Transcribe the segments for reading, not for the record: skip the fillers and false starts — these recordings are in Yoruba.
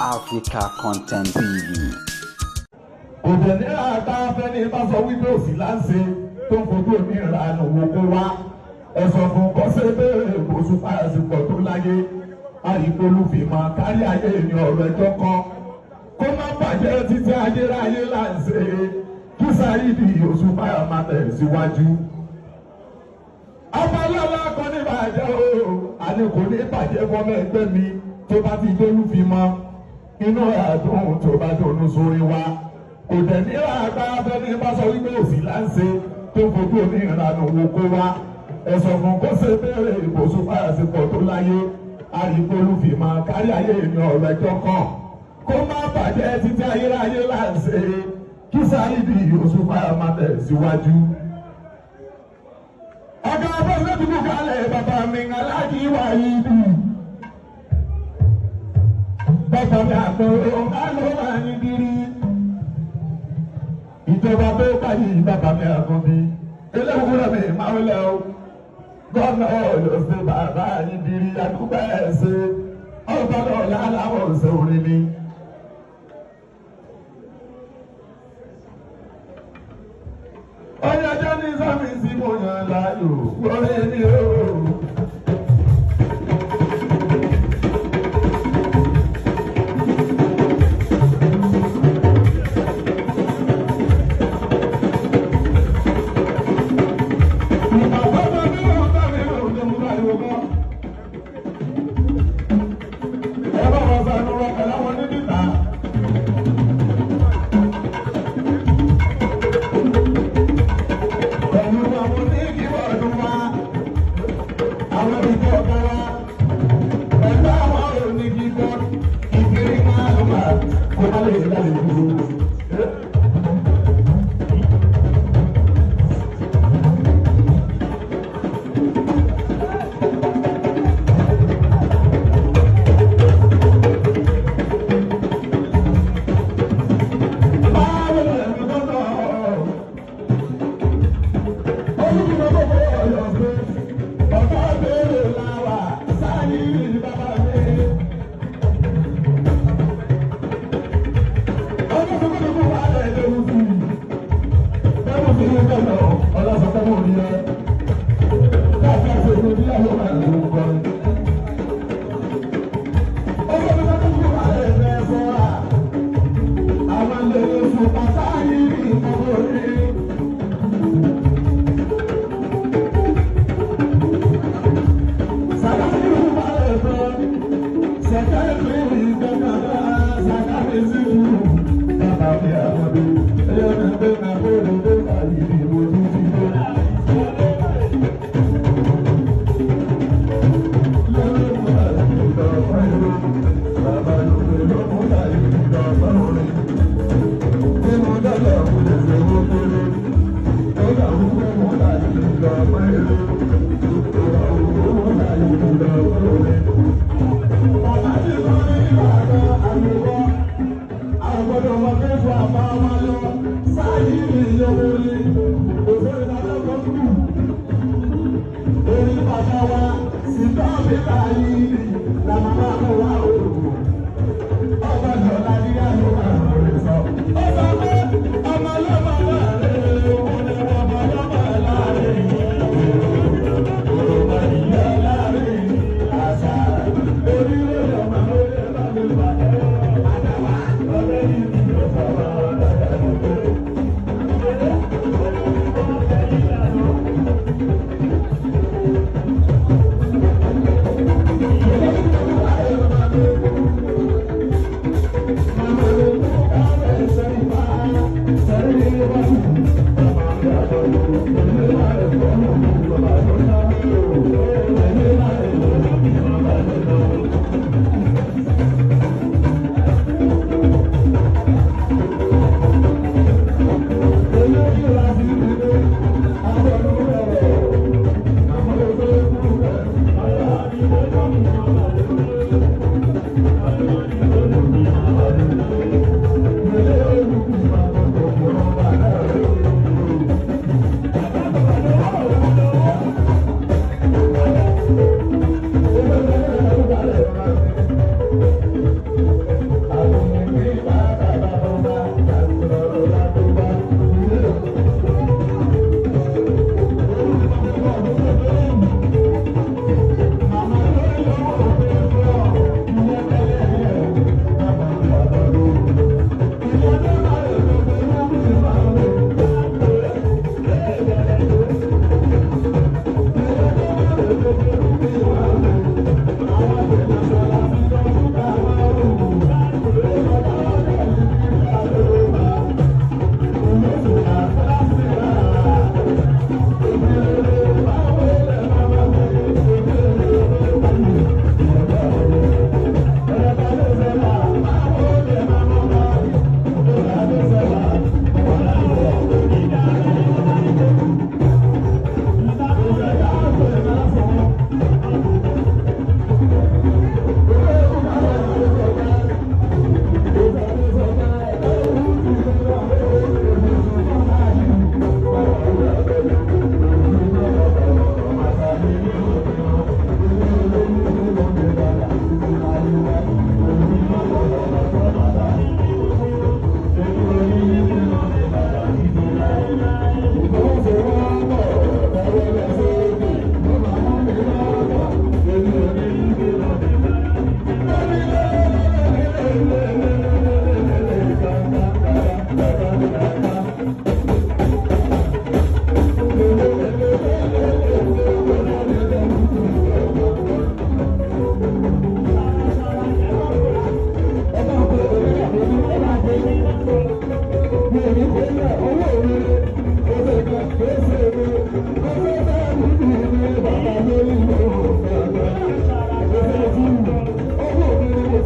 Africa Content TV. Òjò ní àgbà afẹ́ni bá sọ wípé òsì láǹṣe tó ń fojú omi ìranù wò kó wá. Ẹ̀sọ̀ fún kọ́sẹ́ bẹ́ẹ̀ oṣù fàyàsìpọ̀ tó láyé. Àyíkólú fi máa kárí ayé ní ọ̀rọ̀ ẹjọ́ kan. Kó má bàjẹ́ títí ayérayé láǹṣe. Kí Sáyídì oṣù fàyà máa tẹ̀síwájú. Ọmọ ọlọ́lá kan ní bàjẹ́ o. Àní kò ní bàjẹ́ fọmọ ẹgbẹ́ mi tó bá ti dólú fi mọ́. Inú àdùn tó bá dùnú sórí wa. Kò dẹ̀ ní àgbà afẹ́ni bá sọ wípé òsì láǹṣe tó fojú omi ìranù wò kó wá. Ẹ̀sọ̀ fún kọ́sẹ́ bẹ́ẹ̀ oṣù fàyàsìpọ̀ tó láyé. Àyíkólú fi máa kárí ayé ní ọ̀rọ̀ ẹjọ́ kan. Kó má bàjẹ́ títí ayérayé láǹṣe. Kí Sáyídì oṣù fàyà máa tẹ̀síwájú. Ọ̀gá afẹ́fẹ́ dúdú kalẹ̀ bàbá mi Aláàjì Wàyídì. Bàbá mi àgbọ̀rọ̀ ọ̀gá máa ń kiri. Ìjọba tó báyìí bàbá mi àkọ́bí. Eléwúrẹ́ mi máa ń lẹ̀ o. Gọ́nà ọ̀lọ́sẹ̀ bàbá yìí kiri àdúgbò ẹ̀sẹ̀. Ọ̀gbọ́dọ̀ láláwọ̀ ọ̀sẹ̀ orin mi. Ọ̀yájọ́ ní sọ́mi tí mo yàn láàyò lórí mi o. Sáyídì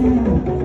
sùúrù.